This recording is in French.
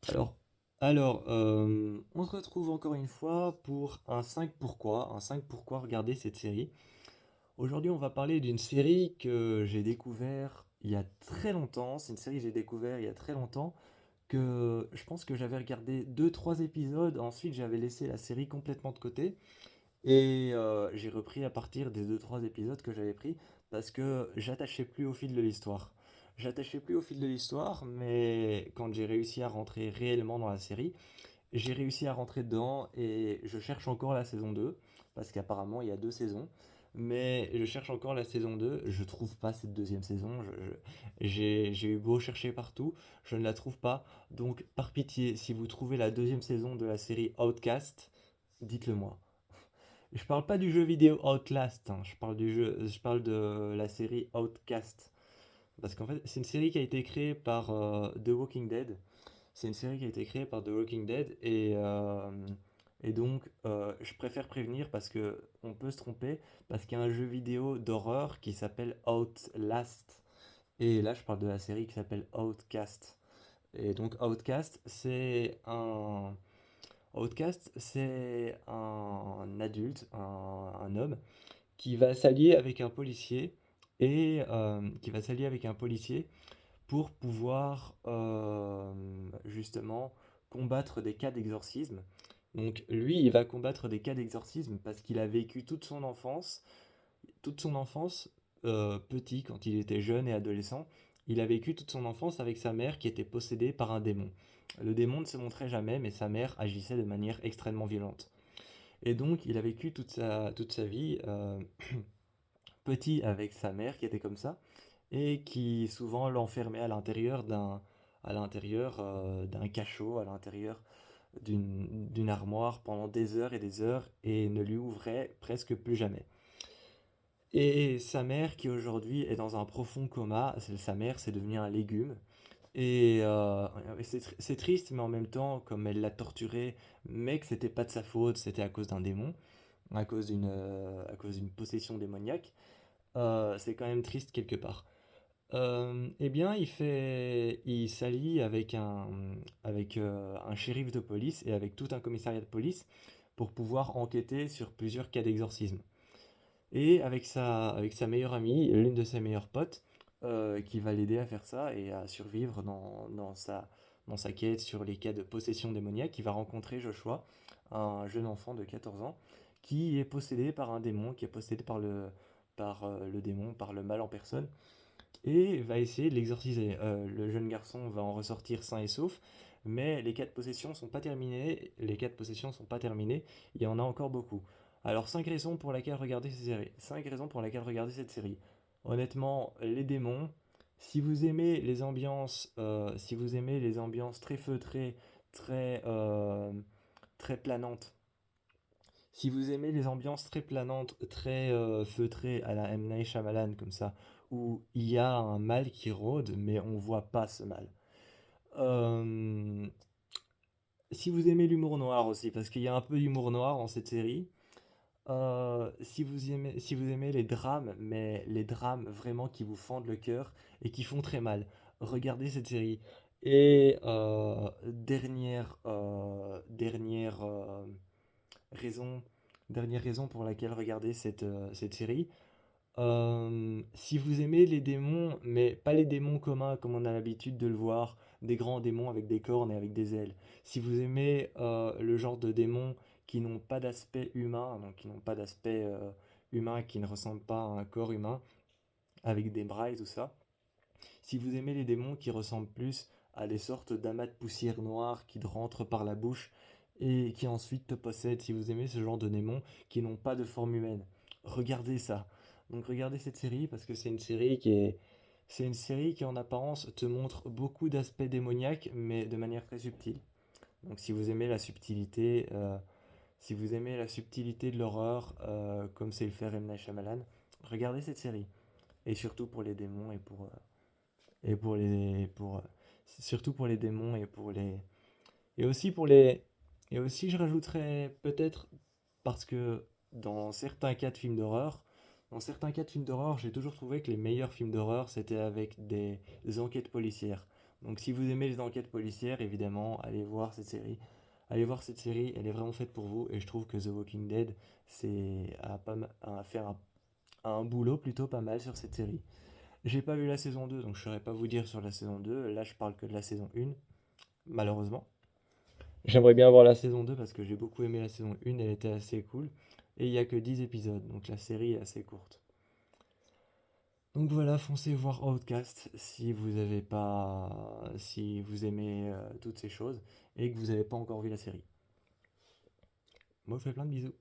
Alors, alors, on se retrouve encore une fois pour un 5 pourquoi regarder cette série. Aujourd'hui, on va parler d'une série que j'ai découvert il y a très longtemps. C'est une série que j'ai découvert il y a très longtemps, que je pense que j'avais regardé deux trois épisodes, ensuite j'avais laissé la série complètement de côté, et j'ai repris à partir des deux trois épisodes que j'avais pris, parce que j'attachais plus au fil de l'histoire. J'attachais plus au fil de l'histoire, mais quand j'ai réussi à rentrer réellement dans la série, j'ai réussi à rentrer dedans et je cherche encore la saison 2 parce qu'apparemment il y a deux saisons. Mais je cherche encore la saison 2, je trouve pas cette deuxième saison. J'ai eu beau chercher partout, je ne la trouve pas. Donc par pitié, si vous trouvez la deuxième saison de la série Outcast, dites-le moi. Je parle pas du jeu vidéo Outlast, hein, je parle de la série Outcast. Parce qu'en fait, c'est une série qui a été créée par The Walking Dead. C'est une série qui a été créée par The Walking Dead et donc je préfère prévenir parce que on peut se tromper parce qu'il y a un jeu vidéo d'horreur qui s'appelle Outlast et là je parle de la série qui s'appelle Outcast. Et donc Outcast c'est un adulte, un homme qui va s'allier avec un policier et qui va s'allier avec un policier pour pouvoir justement combattre des cas d'exorcisme. Donc lui, il va combattre des cas d'exorcisme parce qu'il a vécu toute son enfance petit, quand il était jeune et adolescent, il a vécu toute son enfance avec sa mère qui était possédée par un démon. Le démon ne se montrait jamais, mais sa mère agissait de manière extrêmement violente. Et donc, il a vécu toute sa vie petit avec sa mère qui était comme ça et qui souvent l'enfermait à l'intérieur d'un cachot, à l'intérieur d'une armoire pendant des heures et des heures et ne lui ouvrait presque plus jamais. Et sa mère qui aujourd'hui est dans un profond coma, sa mère c'est devenu un légume. Et c'est triste, mais en même temps, comme elle l'a torturé, mais que c'était pas de sa faute, c'était à cause d'un démon, à cause d'une possession démoniaque, c'est quand même triste quelque part. Eh bien, il s'allie avec un shérif de police et avec tout un commissariat de police pour pouvoir enquêter sur plusieurs cas d'exorcisme. Et avec sa meilleure amie, l'une de ses meilleures potes, qui va l'aider à faire ça et à survivre dans sa quête sur les cas de possession démoniaque, il va rencontrer Joshua, un jeune enfant de 14 ans, qui est possédé par un démon, qui est possédé par le démon, par le mal en personne et va essayer de l'exorciser. Le jeune garçon va en ressortir sain et sauf, mais les cas de possession sont pas terminés. Les cas de possession sont pas terminés. Il y en a encore beaucoup. Alors 5 raisons pour lesquelles regarder cette série. 5 raisons pour lesquelles regarder cette série. Honnêtement, les démons. Si vous aimez les ambiances très feutrées, très très planantes, si vous aimez les ambiances très planantes, très feutrées à la M. Night Shyamalan comme ça, où il y a un mal qui rôde, mais on voit pas ce mal. Euh, Si vous aimez l'humour noir aussi, parce qu'il y a un peu d'humour noir dans cette série. Si vous aimez les drames, mais les drames vraiment qui vous fendent le cœur et qui font très mal, regardez cette série. Et raison, dernière raison pour laquelle regarder cette série. Si vous aimez les démons, mais pas les démons communs comme on a l'habitude de le voir, des grands démons avec des cornes et avec des ailes. Si vous aimez le genre de démons qui n'ont pas d'aspect humain, donc qui n'ont pas d'aspect humain, qui ne ressemblent pas à un corps humain, avec des bras et tout ça. Si vous aimez les démons qui ressemblent plus à des sortes d'amas de poussière noire qui te rentrent par la bouche et qui ensuite te possèdent, si vous aimez ce genre de démons qui n'ont pas de forme humaine, regardez ça. Donc regardez cette série parce que c'est une série qui en apparence te montre beaucoup d'aspects démoniaques mais de manière très subtile. Donc si vous aimez la subtilité de l'horreur comme c'est le fait M. Night Shyamalan, regardez cette série. Et surtout pour les démons et surtout pour les démons et aussi pour les et aussi je rajouterais peut-être parce que dans certains cas de films d'horreur, j'ai toujours trouvé que les meilleurs films d'horreur c'était avec des enquêtes policières. Donc si vous aimez les enquêtes policières, évidemment, allez voir cette série. Allez voir cette série, elle est vraiment faite pour vous, et je trouve que The Walking Dead, a fait un boulot plutôt pas mal sur cette série. J'ai pas vu la saison 2, donc je saurais pas vous dire sur la saison 2. Là, je parle que de la saison 1, malheureusement. J'aimerais bien voir la saison 2 parce que j'ai beaucoup aimé la saison 1, elle était assez cool. Et il y a que 10 épisodes, donc la série est assez courte. Donc voilà, foncez voir Outcast si vous avez pas, si vous aimez toutes ces choses et que vous n'avez pas encore vu la série. Moi, je vous fais plein de bisous.